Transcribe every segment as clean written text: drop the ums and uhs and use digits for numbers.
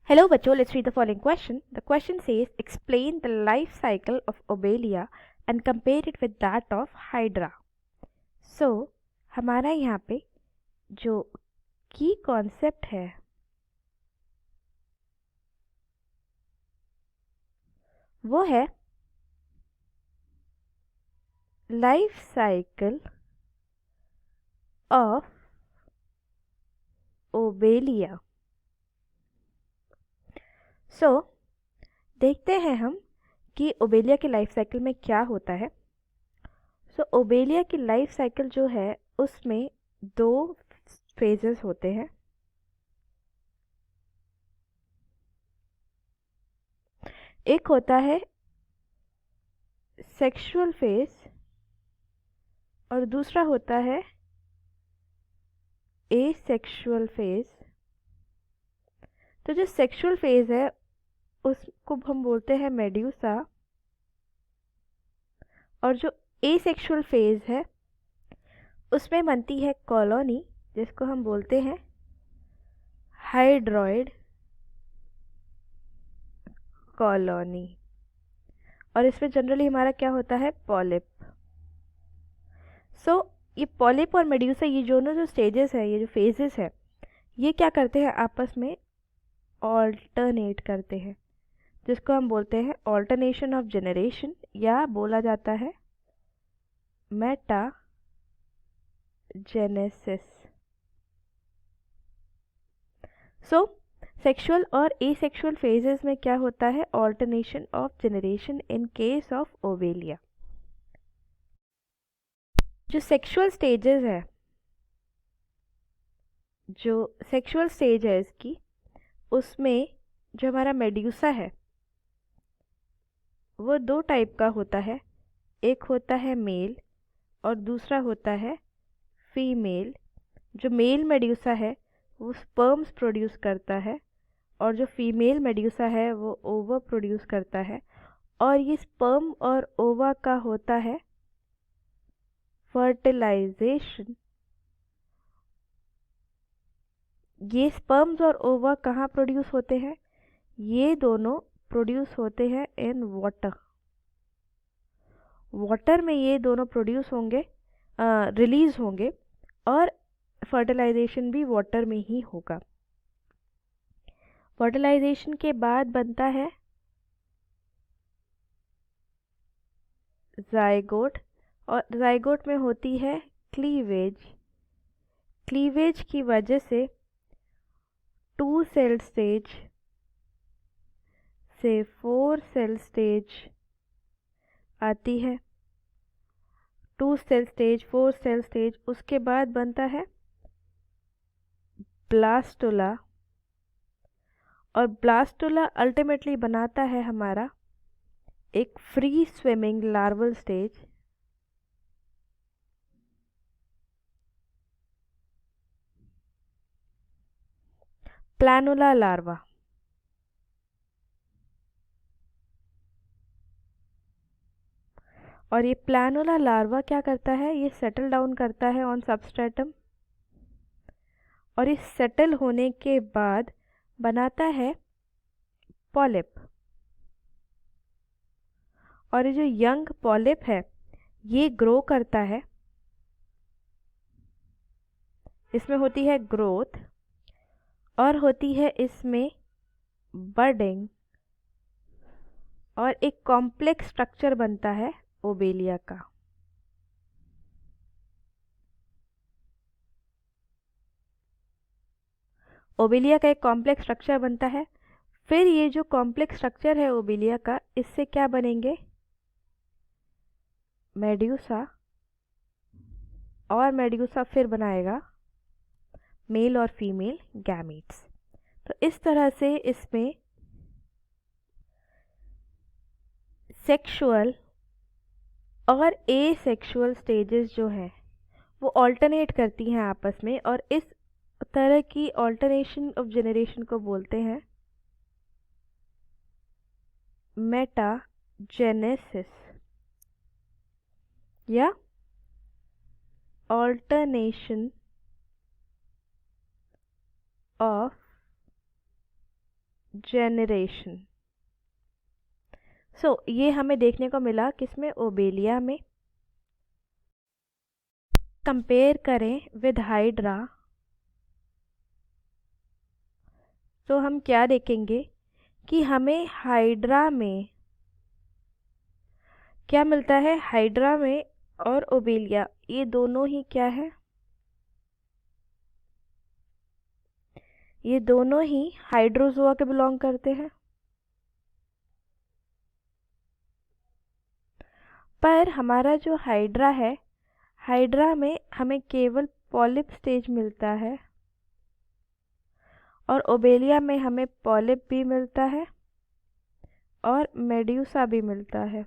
Hello, बच्चों. Let's read the following question. The question says, explain the life cycle of Obelia and compare it with that of Hydra. So, हमारा यहाँ पे जो की concept है वो है लाइफ साइकिल ऑफ ओबेलिया. सो देखते हैं हम कि ओबेलिया के लाइफ साइकिल में क्या होता है. ओबेलिया की लाइफ साइकिल जो है उसमें दो फेजेस होते हैं. एक होता है सेक्सुअल फेज और दूसरा होता है एसेक्सुअल फेज. तो जो सेक्सुअल फेज है उसको हम बोलते हैं मेड्यूसा, और जो एसेक्सुअल फेज है उसमें बनती है कॉलोनी जिसको हम बोलते हैं हाइड्रॉइड कॉलोनी, और इसमें जनरली हमारा क्या होता है पॉलिप. ये पॉलिप और मेड्यूसा, ये दोनों जो स्टेजेस है, ये जो फेजेस है, ये क्या करते हैं आपस में ऑल्टरनेट करते हैं, जिसको हम बोलते हैं ऑल्टरनेशन ऑफ जनरेशन, या बोला जाता है मेटा जेनेसिस. सेक्सुअल और एसेक्सुअल फेजेस में क्या होता है alternation of generation in case of Obelia. जो सेक्सुअल स्टेजेस है, जो सेक्सुअल स्टेज है इसकी, उसमें जो हमारा मेड्यूसा है वो दो टाइप का होता है. एक होता है मेल और दूसरा होता है फीमेल. जो मेल मेड्यूसा है वो स्पर्म्स प्रोड्यूस करता है और जो फीमेल मेड्यूसा है वो ओवा प्रोड्यूस करता है. और ये स्पर्म और ओवा का होता है फर्टिलाइजेशन. ये स्पर्म्स और ओवा कहाँ प्रोड्यूस होते हैं? ये दोनों प्रोड्यूस होते हैं इन वाटर. वाटर में ये दोनों प्रोड्यूस होंगे, रिलीज होंगे, और फर्टिलाइजेशन भी वाटर में ही होगा. फर्टिलाइजेशन के बाद बनता है जाइगोट, और जाइगोट में होती है क्लीवेज. क्लीवेज की वजह से 2 सेल स्टेज से 4 सेल स्टेज आती है. 2 सेल स्टेज, 4 सेल स्टेज, उसके बाद बनता है ब्लास्टुला, और ब्लास्टुला अल्टीमेटली बनाता है हमारा एक free swimming larval stage. Planula larva. और ये प्लानुला लार्वा क्या करता है, ये सेटल डाउन करता है ऑन सबस्ट्रेटम, और इस सेटल होने के बाद बनाता है पॉलिप. और ये जो यंग पॉलिप है ये ग्रो करता है, इसमें होती है ग्रोथ और होती है इसमें बडिंग, और एक कॉम्प्लेक्स स्ट्रक्चर बनता है ओबेलिया का. ओबेलिया का एक कॉम्प्लेक्स स्ट्रक्चर बनता है. फिर ये जो कॉम्प्लेक्स स्ट्रक्चर है ओबेलिया का, इससे क्या बनेंगे मेड्यूसा, और मेड्यूसा फिर बनाएगा मेल और फीमेल गैमीट्स. तो इस तरह से इसमें सेक्सुअल और एसेक्सुअल स्टेजेस जो हैं वो ऑल्टरनेट करती हैं आपस में, और इस तरह की ऑल्टरनेशन ऑफ जनरेशन को बोलते हैं मेटाजेनेसिस या ऑल्टरनेशन ऑफ जेनरेशन। सो ये हमें देखने को मिला किसमें, ओबेलिया में। कंपेयर करें विद हाइड्रा तो हम क्या देखेंगे कि हमें हाइड्रा में क्या मिलता है, हाइड्रा में और ओबेलिया ये दोनों ही क्या है, ये दोनों ही हाइड्रोजोआ के बिलोंग करते हैं। पर हमारा जो हाइड्रा है, हाइड्रा में हमें केवल पॉलिप स्टेज मिलता है और ओबेलिया में हमें पॉलिप भी मिलता है और मेड्यूसा भी मिलता है।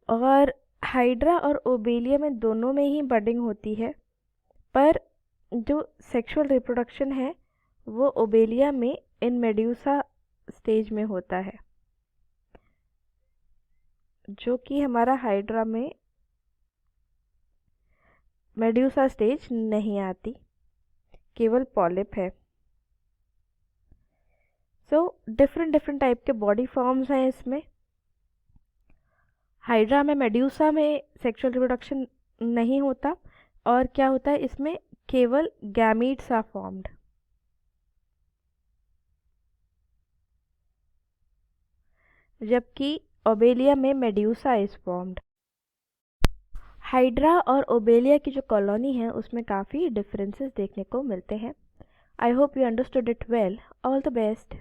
और हाइड्रा और ओबेलिया में दोनों में ही बडिंग होती है, पर जो सेक्सुअल रिप्रोडक्शन है वो ओबेलिया में इन मेड्यूसा स्टेज में होता है, जो कि हमारा हाइड्रा में मेड्यूसा स्टेज नहीं आती, केवल पॉलिप है। सो डिफरेंट टाइप के बॉडी फॉर्म्स हैं इसमें। हाइड्रा में, मेड्यूसा में सेक्सुअल रिप्रोडक्शन नहीं होता और क्या होता है इसमें, केवल गैमीट्स आर फॉर्म्ड। जबकि ओबेलिया में मेड्यूसा इज फॉर्म्ड। हाइड्रा और ओबेलिया की जो कॉलोनी है उसमें काफ़ी डिफरेंसेस देखने को मिलते हैं। I hope you understood it well. All the best.